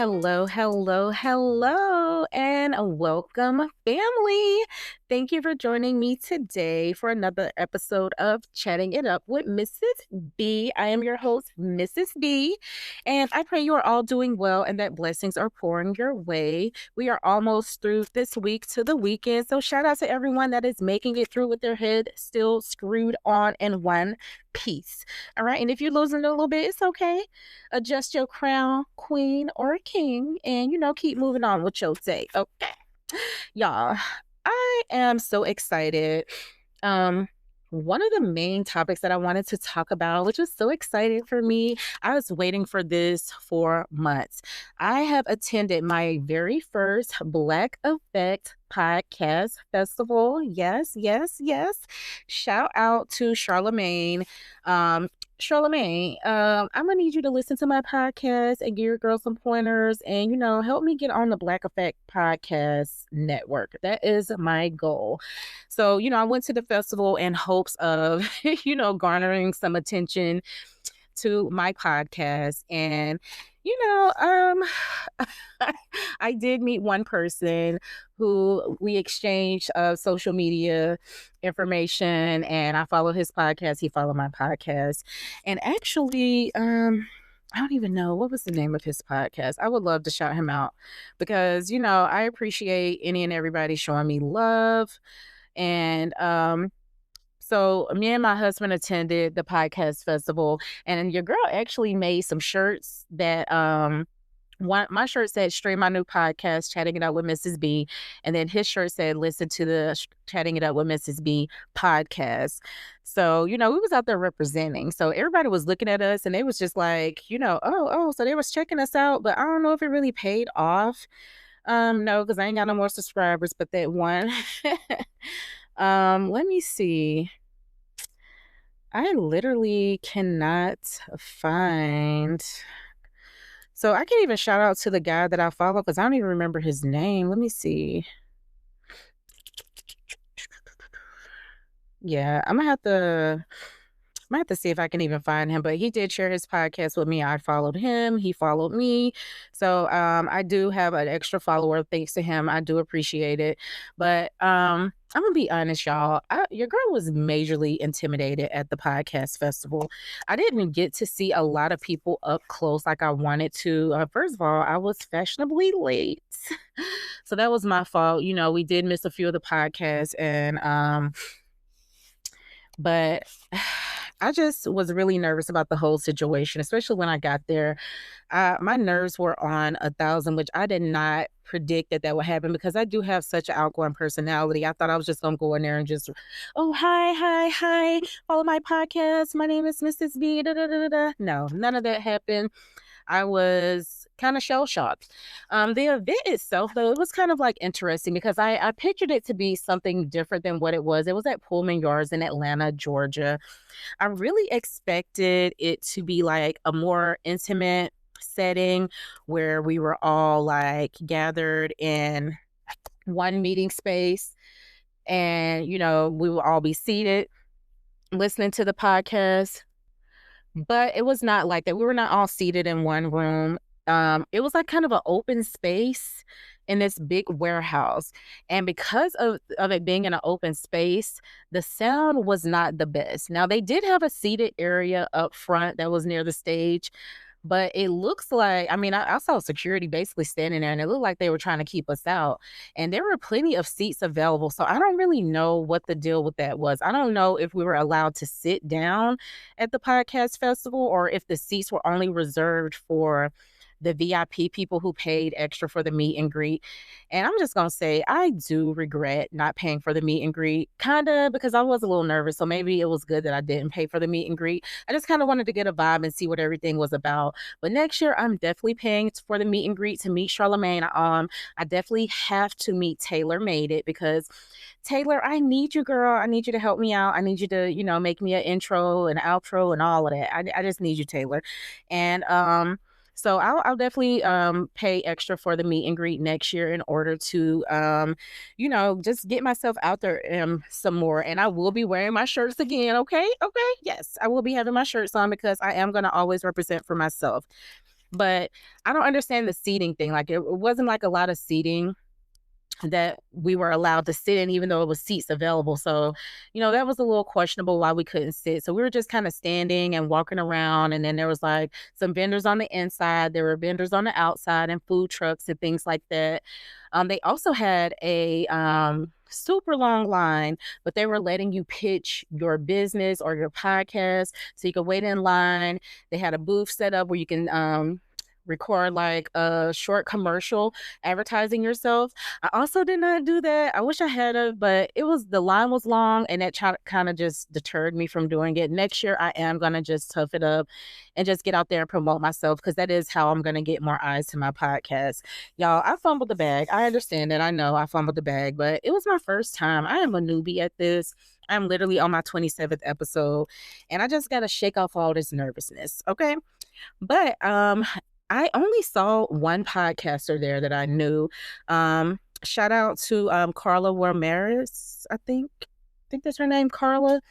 Hello, and welcome, family. Thank you for joining me today for another episode of Chatting It Up with Mrs. B. I am your host, Mrs. B, and I pray you are all doing well and that blessings are pouring your way. We are almost through this week to the weekend, so shout out to everyone that is making it through with their head still screwed on in one piece. All right, and if you're losing a little bit, it's okay. Adjust your crown, queen or king, and keep moving on with your day. Okay. Y'all, I am so excited. Um, one of the main topics that I wanted to talk about, which was so exciting for me, I was waiting for this for months. I have attended my very first Black Effect podcast festival. Yes. Shout out to Charlemagne. I'm gonna need you to listen to my podcast and give your girl some pointers and help me get on the Black Effect Podcast Network. That is my goal. So, I went to the festival in hopes of, garnering some attention to my podcast. And, I did meet one person who we exchanged social media information, and I followed his podcast. He followed my podcast. And actually, I don't even know what was the name of his podcast. I would love to shout him out because, I appreciate any and everybody showing me love. And so me and my husband attended the podcast festival, and your girl actually made some shirts that my shirt said "Stream my new podcast, Chatting It Up with Mrs. B," and then his shirt said "Listen to the Chatting It Up with Mrs. B podcast." So we was out there representing. So everybody was looking at us, and they was just like, oh, so they was checking us out, but I don't know if it really paid off. No, because I ain't got no more subscribers, but that one. Let me see. I literally cannot find. So I can even shout out to the guy that I follow because I don't even remember his name. Let me see. Yeah, I'm gonna have to see if I can even find him, but he did share his podcast with me. I followed him. He followed me. So I do have an extra follower thanks to him. I do appreciate it. But I'm gonna be honest, y'all. Your girl was majorly intimidated at the podcast festival. I didn't get to see a lot of people up close like I wanted to. First of all, I was fashionably late. So that was my fault. We did miss a few of the podcasts, and but I just was really nervous about the whole situation, especially when I got there. My nerves were on 1,000, which I did not predict that would happen because I do have such an outgoing personality. I thought I was just going to go in there and just, oh, hi, follow my podcast. My name is Mrs. B. Da, da, da, da. No, none of that happened. I was kind of shell shocked. The event itself, though, it was kind of like interesting because I pictured it to be something different than what it was. It was at Pullman Yards in Atlanta, Georgia. I really expected it to be like a more intimate setting where we were all like gathered in one meeting space and, we will all be seated listening to the podcast. But it was not like that. We were not all seated in one room. It was like kind of an open space in this big warehouse. And because of it being in an open space, the sound was not the best. Now, they did have a seated area up front that was near the stage, but it looks like, I saw security basically standing there and it looked like they were trying to keep us out. And there were plenty of seats available. So I don't really know what the deal with that was. I don't know if we were allowed to sit down at the podcast festival or if the seats were only reserved for the VIP people who paid extra for the meet and greet. And I'm just going to say, I do regret not paying for the meet and greet, kind of because I was a little nervous. So maybe it was good that I didn't pay for the meet and greet. I just kind of wanted to get a vibe and see what everything was about. But next year, I'm definitely paying for the meet and greet to meet Charlemagne. I definitely have to meet Taylor Made It because Taylor, I need you, girl. I need you to help me out. I need you to, make me an intro and outro and all of that. I just need you, Taylor. And so I'll definitely pay extra for the meet and greet next year in order to, just get myself out there some more. And I will be wearing my shirts again. Okay. Yes, I will be having my shirts on because I am going to always represent for myself. But I don't understand the seating thing. Like it wasn't like a lot of seating that we were allowed to sit in, even though it was seats available. So, that was a little questionable why we couldn't sit. So we were just kind of standing and walking around. And then there was like some vendors on the inside, there were vendors on the outside, and food trucks and things like that. They also had a super long line, but they were letting you pitch your business or your podcast. So you could wait in line. They had a booth set up where you can record like a short commercial advertising yourself. I also did not do that. I wish I had it, but the line was long, and that kind of just deterred me from doing it. Next year, I am going to just tough it up and just get out there and promote myself, because that is how I'm going to get more eyes to my podcast. Y'all, I fumbled the bag. I understand that. I know I fumbled the bag, but it was my first time. I am a newbie at this. I'm literally on my 27th episode, and I just got to shake off all this nervousness. Okay. But I only saw one podcaster there that I knew. Shout out to Carla Ramirez, I think. I think that's her name, Carla.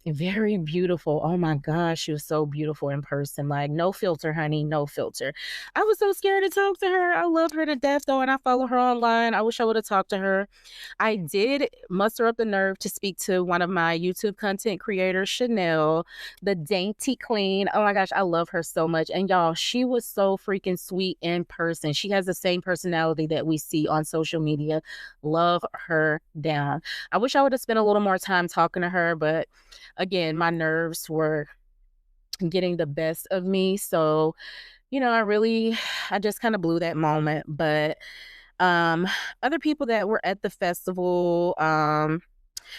Very beautiful. Oh my gosh, she was so beautiful in person. Like, no filter, honey, no filter. I was so scared to talk to her. I love her to death, though, and I follow her online. I wish I would have talked to her. I did muster up the nerve to speak to one of my YouTube content creators, Chanel, the dainty queen. Oh my gosh, I love her so much. And y'all, she was so freaking sweet in person. She has the same personality that we see on social media. Love her down. I wish I would have spent a little more time talking to her, but again, my nerves were getting the best of me. So, I just kind of blew that moment. But other people that were at the festival,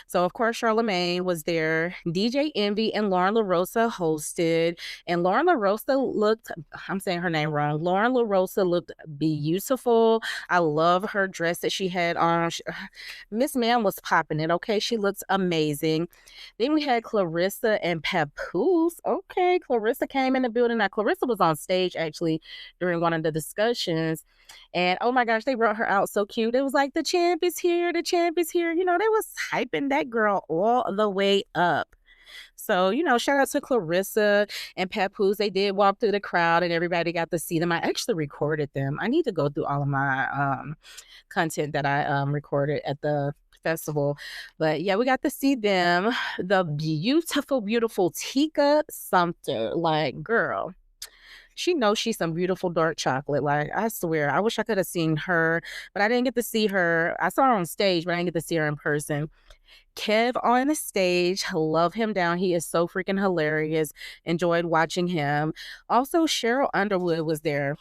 so, of course, Charlemagne was there. DJ Envy and Lauren LaRosa hosted. And Lauren LaRosa looked, I'm saying her name wrong. Lauren LaRosa looked beautiful. I love her dress that she had on. Miss Ma'am was popping it, okay? She looks amazing. Then we had Clarissa and Papoose. Okay, Clarissa came in the building. Now, Clarissa was on stage, actually, during one of the discussions. And oh my gosh, they brought her out so cute. It was like, the champ is here, the champ is here. They was hyping that girl all the way up. So, shout out to Clarissa and Papoose. They did walk through the crowd and everybody got to see them. I actually recorded them. I need to go through all of my content that I recorded at the festival. But yeah, we got to see them. The beautiful, beautiful Tika Sumter. Like, girl, she knows she's some beautiful dark chocolate. Like, I swear, I wish I could have seen her, but I didn't get to see her. I saw her on stage, but I didn't get to see her in person. Kev on the stage, love him down. He is so freaking hilarious. Enjoyed watching him. Also, Cheryl Underwood was there.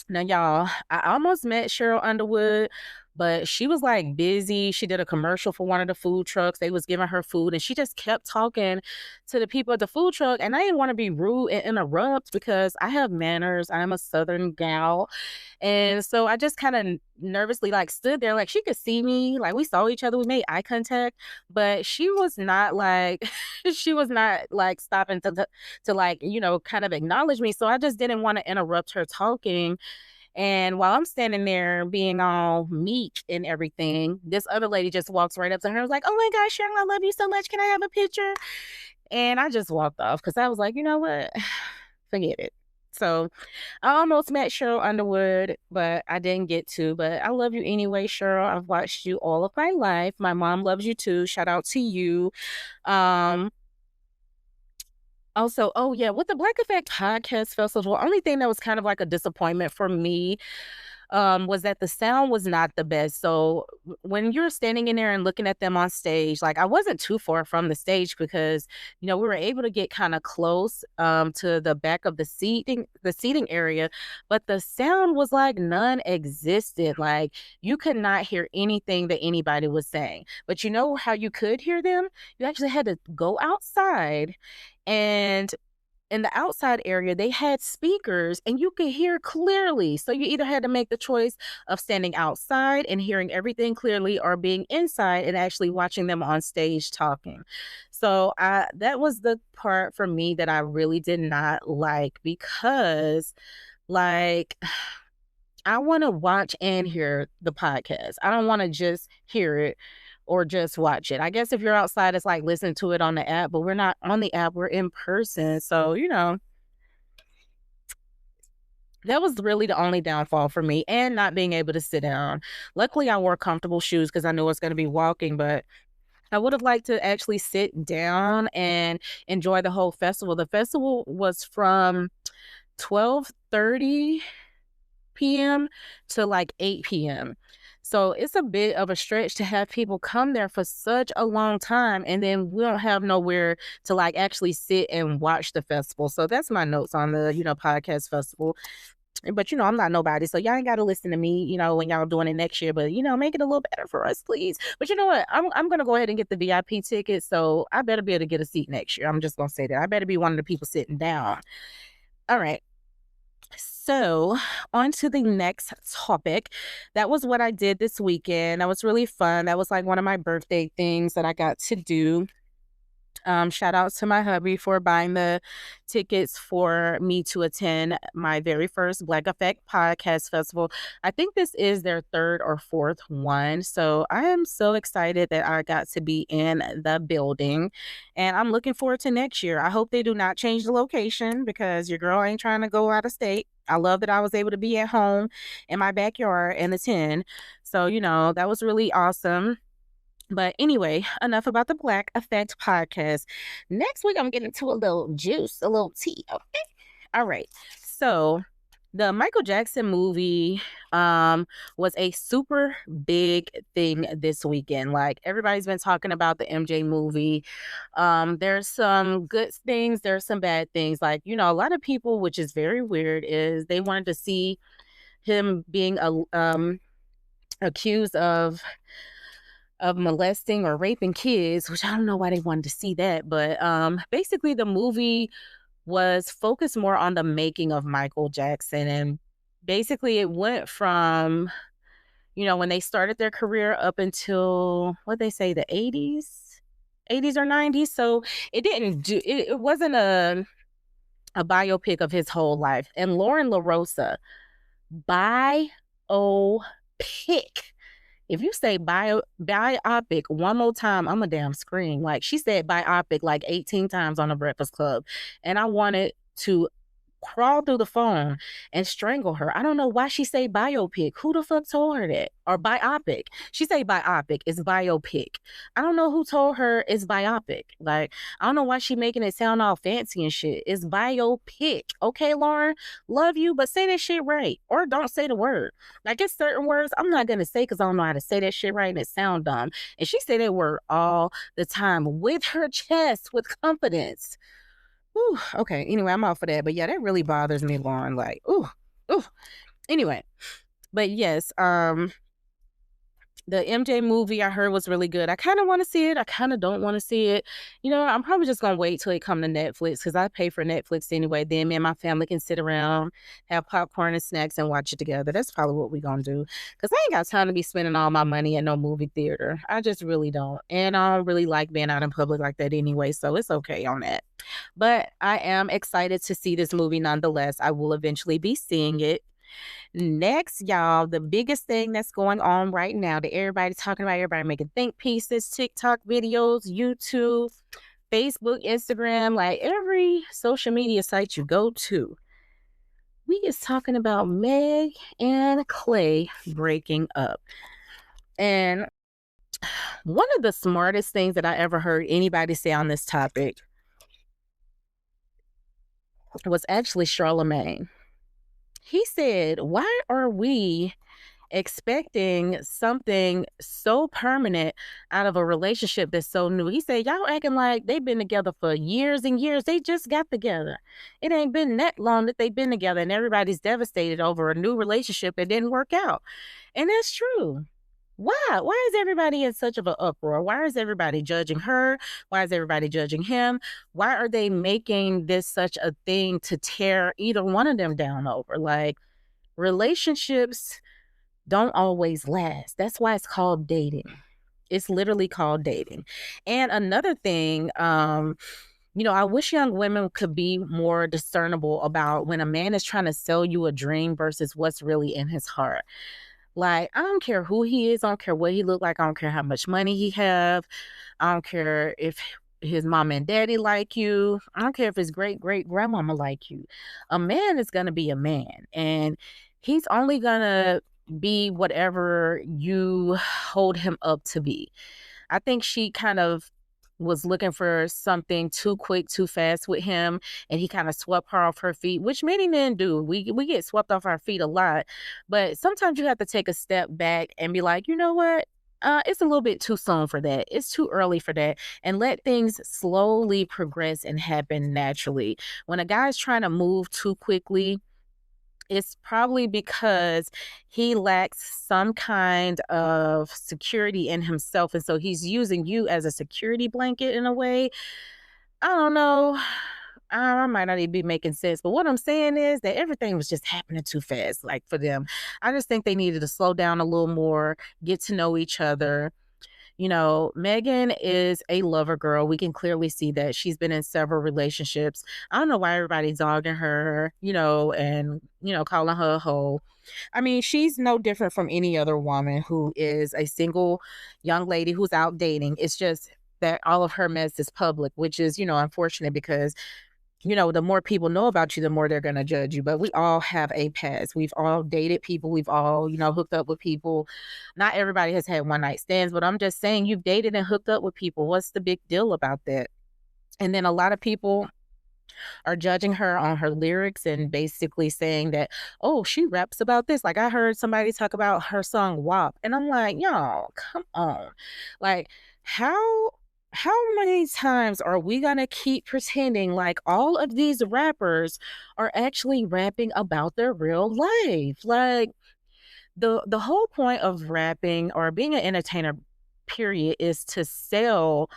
Now, y'all, I almost met Cheryl Underwood, but she was like busy. She did a commercial for one of the food trucks. They was giving her food, and she just kept talking to the people at the food truck. And I didn't want to be rude and interrupt, because I have manners. I am a Southern gal. And so I just kind of nervously like stood there, like she could see me, like we saw each other, we made eye contact, but she was not like she was not like stopping to like, kind of acknowledge me. So I just didn't want to interrupt her talking. And while I'm standing there being all meek and everything, this other lady just walks right up to her and was like, "Oh my gosh, Cheryl, I love you so much. Can I have a picture?" And I just walked off, because I was like, you know what? Forget it. So I almost met Cheryl Underwood, but I didn't get to. But I love you anyway, Cheryl. I've watched you all of my life. My mom loves you too. Shout out to you. Um, Also, oh yeah, with the Black Effect Podcast Festival, only thing that was kind of like a disappointment for me was that the sound was not the best. So when you're standing in there and looking at them on stage, like I wasn't too far from the stage, because we were able to get kind of close to the back of the seating area, but the sound was like non-existent. Like, you could not hear anything that anybody was saying. But you know how you could hear them? You actually had to go outside, and in the outside area, they had speakers and you could hear clearly. So you either had to make the choice of standing outside and hearing everything clearly, or being inside and actually watching them on stage talking. So that was the part for me that I really did not like, because, like, I want to watch and hear the podcast. I don't want to just hear it or just watch it. I guess if you're outside, it's like listening to it on the app, but we're not on the app, we're in person. So, That was really the only downfall for me, and not being able to sit down. Luckily, I wore comfortable shoes because I knew I was going to be walking, but I would have liked to actually sit down and enjoy the whole festival. The festival was from 12:30 p.m. to like 8 p.m. So it's a bit of a stretch to have people come there for such a long time, and then we don't have nowhere to like actually sit and watch the festival. So that's my notes on the, podcast festival. But I'm not nobody, so y'all ain't got to listen to me, when y'all doing it next year. But make it a little better for us, please. But you know what? I'm gonna go ahead and get the VIP ticket, so I better be able to get a seat next year. I'm just gonna say that I better be one of the people sitting down. All right. So, on to the next topic. That was what I did this weekend. That was really fun. That was like one of my birthday things that I got to do. Shout out to my hubby for buying the tickets for me to attend my very first Black Effect Podcast Festival. I think this is their third or fourth one. So I am so excited that I got to be in the building, and I'm looking forward to next year. I hope they do not change the location because your girl ain't trying to go out of state. I love that I was able to be at home in my backyard and attend. So, that was really awesome. But anyway, enough about the Black Effect podcast. Next week, I'm getting into a little juice, a little tea. Okay. All right. So the Michael Jackson movie was a super big thing this weekend. Like, everybody's been talking about the MJ movie. There's some good things, there's some bad things. Like, a lot of people, which is very weird, is they wanted to see him being accused of molesting or raping kids, which I don't know why they wanted to see that. But basically, the movie was focused more on the making of Michael Jackson. And basically, it went from, when they started their career up until, what they say, the 80s or 90s. So it wasn't a biopic of his whole life. And Lauren LaRosa, biopic. If you say biopic one more time, I'm a damn scream. Like, she said biopic like 18 times on the Breakfast Club. And I wanted to crawl through the phone and strangle her. I don't know why she say biopic. Who the fuck told her that? Or biopic. She say biopic. It's biopic. I don't know who told her it's biopic. Like, I don't know why she making it sound all fancy and shit. It's biopic. Okay, Lauren? Love you, but say that shit right. Or don't say the word. Like, it's certain words I'm not gonna say because I don't know how to say that shit right and it sound dumb. And she say that word all the time with her chest, with confidence. Ooh, okay. Anyway, I'm out for that. But yeah, that really bothers me, Lauren. Like, ooh. Anyway, but yes, the MJ movie I heard was really good. I kind of want to see it. I kind of don't want to see it. I'm probably just gonna wait till it come to Netflix because I pay for Netflix anyway. Then me and my family can sit around, have popcorn and snacks, and watch it together. That's probably what we're gonna do. Cause I ain't got time to be spending all my money at no movie theater. I just really don't, and I don't really like being out in public like that anyway. So it's okay on that. But I am excited to see this movie nonetheless. I will eventually be seeing it. Next, y'all, the biggest thing that's going on right now that everybody's talking about, everybody making think pieces, TikTok videos, YouTube, Facebook, Instagram, like every social media site you go to, we is talking about Meg and Klay breaking up. And one of the smartest things that I ever heard anybody say on this topic was actually Charlemagne. He said, why are we expecting something so permanent out of a relationship that's so new? He said, y'all acting like they've been together for years and years. They just got together. It ain't been that long that they've been together, and everybody's devastated over a new relationship that didn't work out. And that's true. Why? Why is everybody in such of an uproar? Why is everybody judging her? Why is everybody judging him? Why are they making this such a thing to tear either one of them down over? Like, relationships don't always last. That's why it's called dating. It's literally called dating. And another thing, I wish young women could be more discernible about when a man is trying to sell you a dream versus what's really in his heart. Like, I don't care who he is. I don't care what he look like. I don't care how much money he have. I don't care if his mom and daddy like you. I don't care if his great great grandmama like you. A man is gonna be a man, and he's only gonna be whatever you hold him up to be. I think she kind of was looking for something too quick, too fast with him, and he kind of swept her off her feet, which many men do. We get swept off our feet a lot, but sometimes you have to take a step back and be like, you know what? It's a little bit too soon for that. It's too early for that, and let things slowly progress and happen naturally. When a guy's trying to move too quickly, it's probably because he lacks some kind of security in himself, and so he's using you as a security blanket in a way. I don't know. I might not even be making sense, but what I'm saying is that everything was just happening too fast, like, for them. I just think they needed to slow down a little more, get to know each other. You know, Megan is a lover girl. We can clearly see that she's been in several relationships. I don't know why everybody's dogging her, and, calling her a hoe. I mean, she's no different from any other woman who is a single young lady who's out dating. It's just that all of her mess is public, which is, unfortunate because the more people know about you, the more they're going to judge you. But we all have a past. We've all dated people. We've all, hooked up with people. Not everybody has had one night stands, but I'm just saying you've dated and hooked up with people. What's the big deal about that? And then a lot of people are judging her on her lyrics and basically saying that, oh, she raps about this. Like, I heard somebody talk about her song WAP, and I'm like, y'all, come on. Like, how many times are we gonna keep pretending like all of these rappers are actually rapping about their real life? Like, the whole point of rapping or being an entertainer, period, is to sell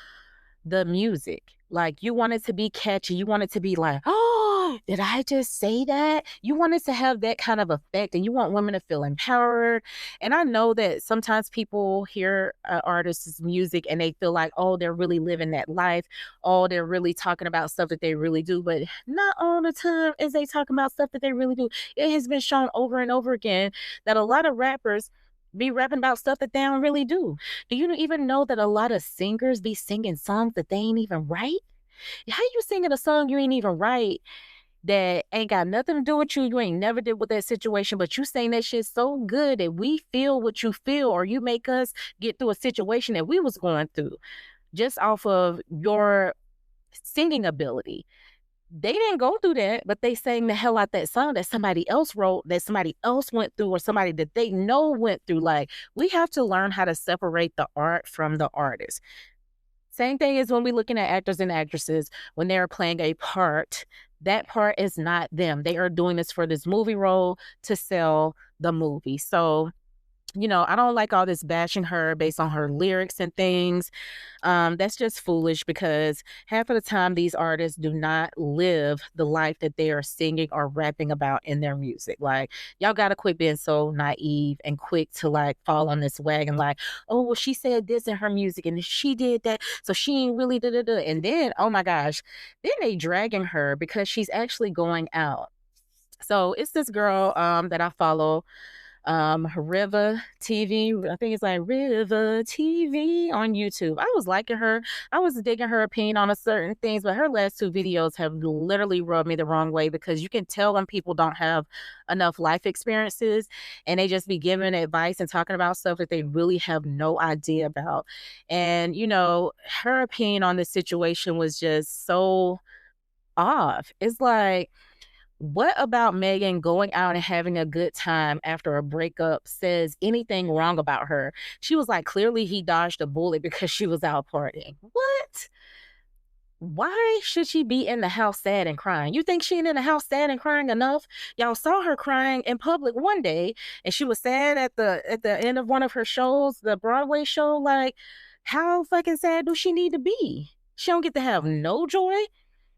the music. Like, you want it to be catchy. You want it to be like, oh, did I just say that? You want it to have that kind of effect, and you want women to feel empowered. And I know that sometimes people hear artists' music and they feel like, oh, they're really living that life. Oh, they're really talking about stuff that they really do. But not all the time is they talking about stuff that they really do. It has been shown over and over again that a lot of rappers be rapping about stuff that they don't really do. Do you even know that a lot of singers be singing songs that they ain't even write? How you singing a song you ain't even write that ain't got nothing to do with you? You ain't never did with that situation, but you saying that shit so good that we feel what you feel, or you make us get through a situation that we was going through just off of your singing ability. They didn't go through that, but they sang the hell out that song that somebody else wrote, that somebody else went through, or somebody that they know went through. Like, we have to learn how to separate the art from the artist. Same thing as when we're looking at actors and actresses, when they're playing a part, that part is not them. They are doing this for this movie role to sell the movie. So, I don't like all this bashing her based on her lyrics and things. That's just foolish because half of the time these artists do not live the life that they are singing or rapping about in their music. Like, y'all gotta quit being so naive and quick to like fall on this wagon. Like, oh, well, she said this in her music and she did that, so she ain't really da da da. And then, oh my gosh, then they dragging her because she's actually going out. So it's this girl that I follow, Riva TV. I think it's like Riva TV on YouTube. I was liking her. I was digging her opinion on a certain things, but her last two videos have literally rubbed me the wrong way because you can tell when people don't have enough life experiences and they just be giving advice and talking about stuff that they really have no idea about. And, her opinion on the situation was just so off. It's like, what about Megan going out and having a good time after a breakup says anything wrong about her? She was like, clearly he dodged a bullet because she was out partying. What? Why should she be in the house sad and crying? You think she ain't in the house sad and crying enough? Y'all saw her crying in public one day, and she was sad at the end of one of her shows, the Broadway show. Like, how fucking sad do she need to be? She don't get to have no joy.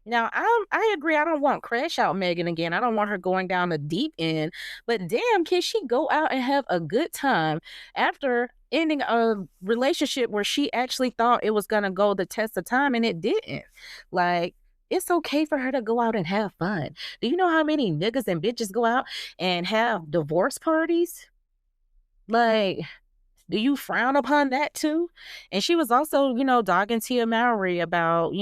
Now, I agree. I don't want Crash Out Megan again. I don't want her going down the deep end. But damn, can she go out and have a good time after ending a relationship where she actually thought it was going to go the test of time and it didn't? Like, it's okay for her to go out and have fun. Do you know how many niggas and bitches go out and have divorce parties? Like, Do you frown upon that too? And she was also, dogging Tia Mowry about,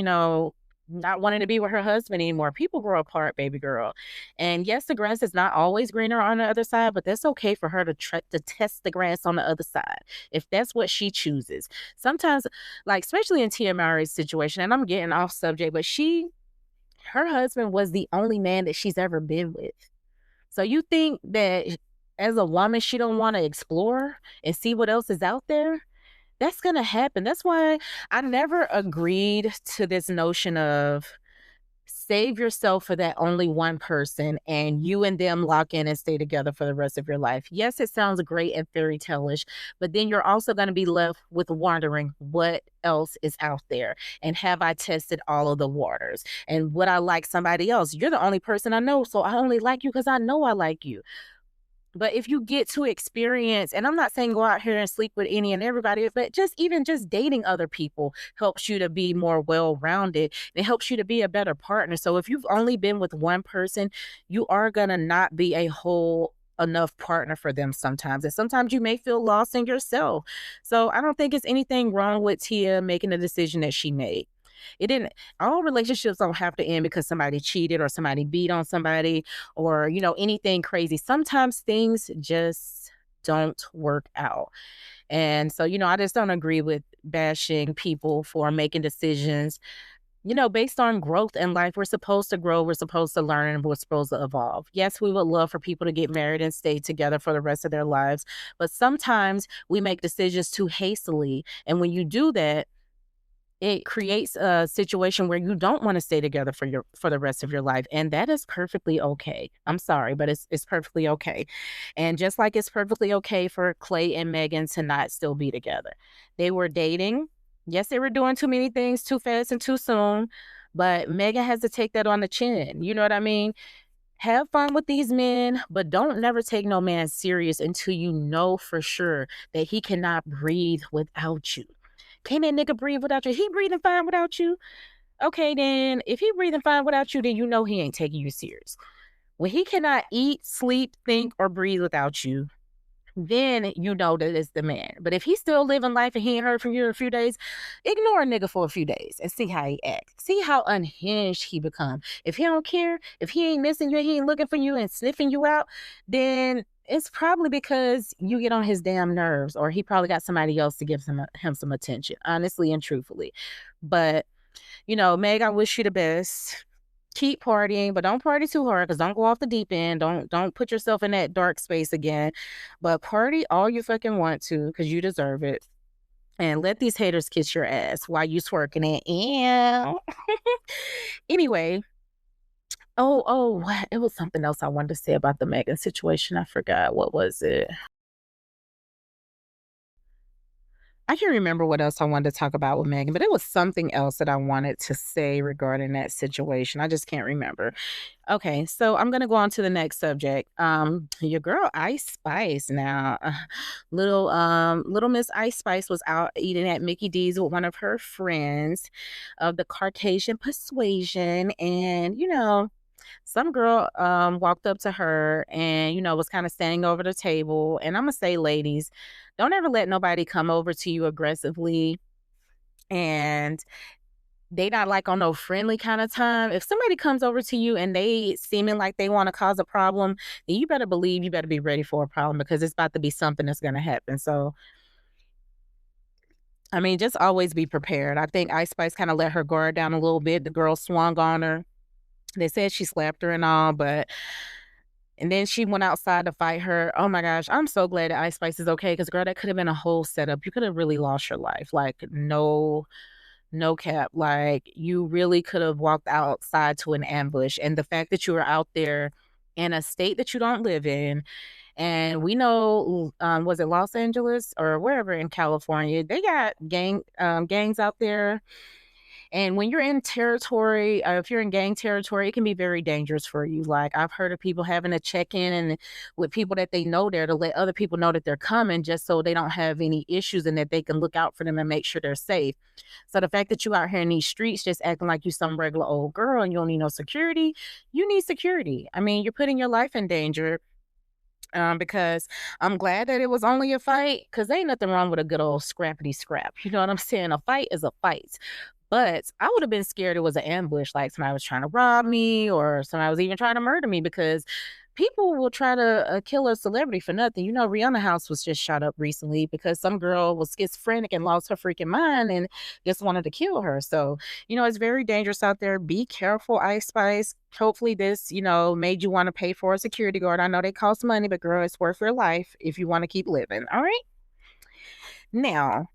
not wanting to be with her husband anymore. People grow apart, baby girl. And yes, the grass is not always greener on the other side, but that's okay for her to test the grass on the other side if that's what she chooses. Sometimes, like especially in Tia Mowry's situation, and I'm getting off subject, but her husband was the only man that she's ever been with. So you think that as a woman, she don't want to explore and see what else is out there? That's going to happen. That's why I never agreed to this notion of save yourself for that only one person and you and them lock in and stay together for the rest of your life. Yes, it sounds great and fairy tale-ish, but then you're also going to be left with wondering what else is out there. And have I tested all of the waters? And would I like somebody else? You're the only person I know, so I only like you because I know I like you. But if you get to experience, and I'm not saying go out here and sleep with any and everybody, but just dating other people helps you to be more well-rounded. It helps you to be a better partner. So if you've only been with one person, you are going to not be a whole enough partner for them sometimes. And sometimes you may feel lost in yourself. So I don't think it's anything wrong with Tia making the decision that she made. It didn't, all relationships don't have to end because somebody cheated or somebody beat on somebody or, anything crazy. Sometimes things just don't work out. And so, I just don't agree with bashing people for making decisions, based on growth in life. We're supposed to grow, we're supposed to learn, and we're supposed to evolve. Yes, we would love for people to get married and stay together for the rest of their lives, but sometimes we make decisions too hastily. And when you do that, it creates a situation where you don't want to stay together for the rest of your life, and that is perfectly okay. I'm sorry, but it's perfectly okay. And just like it's perfectly okay for Klay and Megan to not still be together. They were dating. Yes, they were doing too many things too fast and too soon, but Megan has to take that on the chin. You know what I mean? Have fun with these men, but don't never take no man serious until you know for sure that he cannot breathe without you. Can that nigga breathe without you? He breathing fine without you? Okay, then if he breathing fine without you, then you know he ain't taking you serious. When he cannot eat, sleep, think, or breathe without you, then you know that it's the man. But if he's still living life and he ain't heard from you in a few days, ignore a nigga for a few days and see how he acts. See how unhinged he become. If he don't care, if he ain't missing you, he ain't looking for you and sniffing you out, then it's probably because you get on his damn nerves, or he probably got somebody else to give him some attention, honestly and truthfully. But, Meg, I wish you the best. Keep partying, but don't party too hard because don't go off the deep end. Don't put yourself in that dark space again. But party all you fucking want to because you deserve it. And let these haters kiss your ass while you twerking it. Ew. Anyway, it was something else I wanted to say about the Megan situation. I forgot. What was it? I can't remember what else I wanted to talk about with Megan, but it was something else that I wanted to say regarding that situation. I just can't remember. Okay, so I'm gonna go on to the next subject. Your girl Ice Spice now. Little Miss Ice Spice was out eating at Mickey D's with one of her friends of the Caucasian persuasion, and some girl walked up to her and was kind of standing over the table. And I'm gonna say, ladies, don't ever let nobody come over to you aggressively and they not like on no friendly kind of time. If somebody comes over to you and they seeming like they want to cause a problem, then you better believe you better be ready for a problem because it's about to be something that's gonna happen. So I mean, just always be prepared. I think Ice Spice kind of let her guard down a little bit. The girl swung on her. They said she slapped her and all, and then she went outside to fight her. Oh my gosh, I'm so glad that Ice Spice is okay because girl, that could have been a whole setup. You could have really lost your life. Like no cap. Like you really could have walked outside to an ambush. And the fact that you were out there in a state that you don't live in, and we know, was it Los Angeles or wherever in California, they got gangs out there. And when you're in territory, if you're in gang territory, it can be very dangerous for you. Like I've heard of people having to check in and with people that they know there to let other people know that they're coming just so they don't have any issues and that they can look out for them and make sure they're safe. So the fact that you out here in these streets just acting like you some regular old girl and you don't need no security, you need security. I mean, you're putting your life in danger. because I'm glad that it was only a fight, because ain't nothing wrong with a good old scrappity scrap. You know what I'm saying? A fight is a fight. But I would have been scared it was an ambush, like somebody was trying to rob me or somebody was even trying to murder me, because people will try to kill a celebrity for nothing. You know, Rihanna house was just shot up recently because some girl was schizophrenic and lost her freaking mind and just wanted to kill her. So, you know, it's very dangerous out there. Be careful, Ice Spice. Hopefully this, you know, made you want to pay for a security guard. I know they cost money, but girl, it's worth your life if you want to keep living. All right. Now,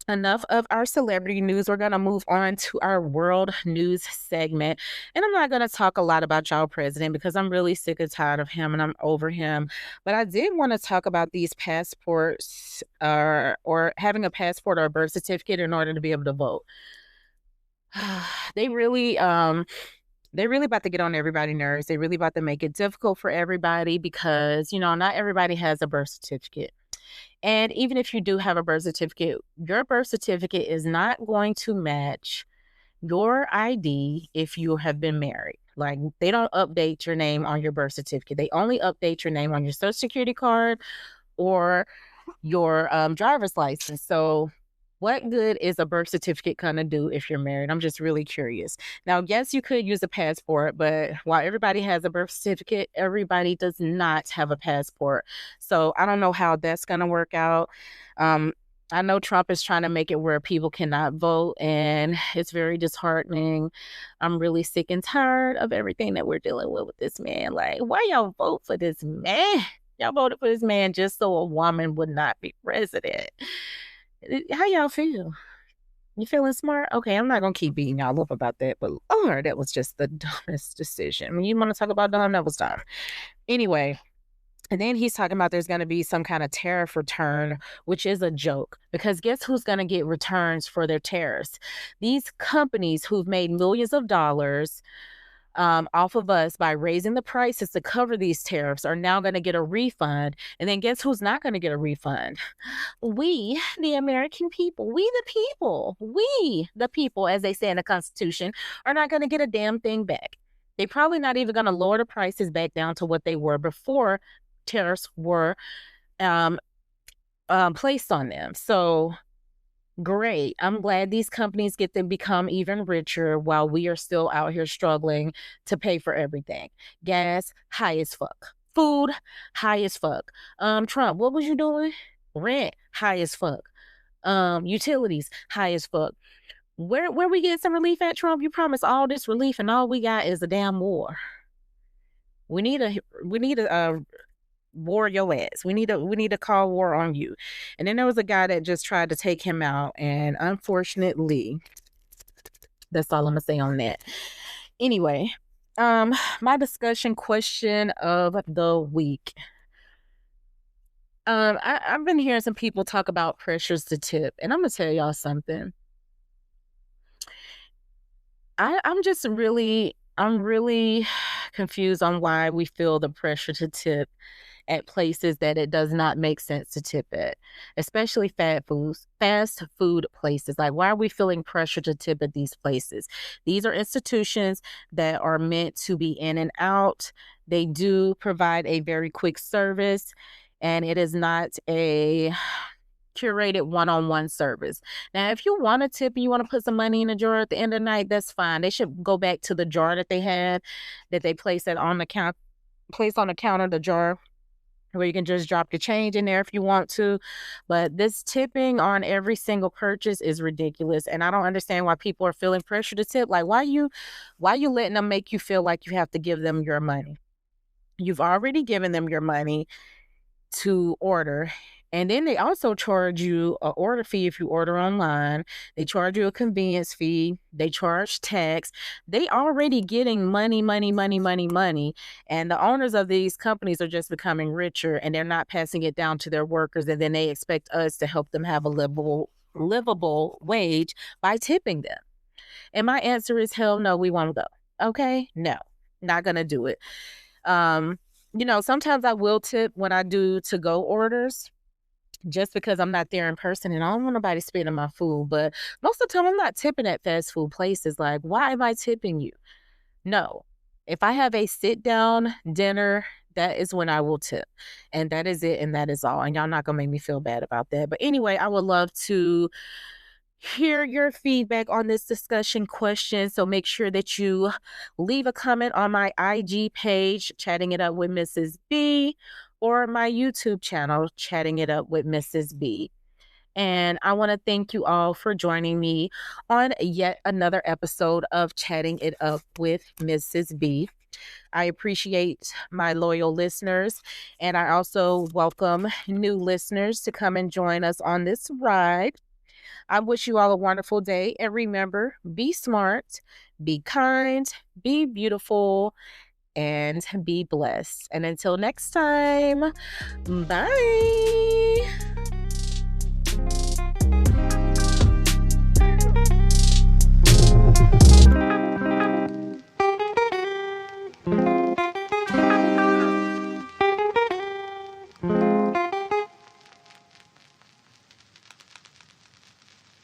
enough of our celebrity news. We're going to move on to our world news segment. And I'm not going to talk a lot about y'all president because I'm really sick and tired of him and I'm over him. But I did want to talk about these passports or having a passport or a birth certificate in order to be able to vote. They really they're really about to get on everybody's nerves. They're really about to make it difficult for everybody because, you know, not everybody has a birth certificate. And even if you do have a birth certificate, your birth certificate is not going to match your ID if you have been married. Like, they don't update your name on your birth certificate. They only update your name on your social security card or your driver's license. So what good is a birth certificate gonna do if you're married? I'm just really curious. Now, yes, you could use a passport, but while everybody has a birth certificate, everybody does not have a passport. So I don't know how that's gonna work out. Um, I know Trump is trying to make it where people cannot vote, and it's very disheartening. I'm really sick and tired of everything that we're dealing with this man. Like, why y'all vote for this man? Y'all voted for this man just so a woman would not be president. How y'all feel? You feeling smart? Okay, I'm not gonna keep beating y'all up about that, but Lord, that was just the dumbest decision. I mean, you want to talk about dumb? That was dumb. Anyway, and then he's talking about there's gonna be some kind of tariff return, which is a joke because guess who's gonna get returns for their tariffs? These companies who've made millions of dollars off of us by raising the prices to cover these tariffs are now going to get a refund. And then guess who's not going to get a refund? We, the American people, we, the people, as they say in the Constitution, are not going to get a damn thing back. They're probably not even going to lower the prices back down to what they were before tariffs were um, placed on them. So great. I'm glad these companies get to become even richer while we are still out here struggling to pay for everything. Gas, high as fuck. Food, high as fuck. Trump, what was you doing? Rent, high as fuck. Utilities, high as fuck. Where we get some relief at, Trump? You promised all this relief and all we got is a damn war. We need a war your ass. We need to call war on you. And then there was a guy that just tried to take him out, and unfortunately, that's all I'm gonna say on that. Anyway, my discussion question of the week. I've been hearing some people talk about pressures to tip, and I'm gonna tell y'all something. I'm really confused on why we feel the pressure to tip at places that it does not make sense to tip at, especially fast food places. Like, why are we feeling pressure to tip at these places? These are institutions that are meant to be in and out. They do provide a very quick service, and it is not a curated one-on-one service. Now, if you want to tip and you want to put some money in the jar at the end of the night, that's fine. They should go back to the jar that they had, that they placed it on the place on the counter, the jar where you can just drop your change in there if you want to. But this tipping on every single purchase is ridiculous. And I don't understand why people are feeling pressure to tip. Like, why you letting them make you feel like you have to give them your money? You've already given them your money to order. And then they also charge you a order fee if you order online. They charge you a convenience fee. They charge tax. They already getting money, money, money, money, money. And the owners of these companies are just becoming richer and they're not passing it down to their workers. And then they expect us to help them have a livable wage by tipping them. And my answer is hell no, we won't go. Okay? No, not going to do it. You know, sometimes I will tip when I do to-go orders just because I'm not there in person and I don't want nobody spitting my food. But most of the time, I'm not tipping at fast food places. Like, why am I tipping you? No. If I have a sit-down dinner that is when I will tip. And that is it. And that is all. And y'all not going to make me feel bad about that. But anyway, I would love to hear your feedback on this discussion question. So make sure that you leave a comment on my IG page, Chatting It Up with Mrs. B, or my YouTube channel, Chatting It Up with Mrs. B. And I want to thank you all for joining me on yet another episode of Chatting It Up with Mrs. B. I appreciate my loyal listeners, and I also welcome new listeners to come and join us on this ride. I wish you all a wonderful day. And remember, be smart, be kind, be beautiful, and be blessed. And until next time, bye.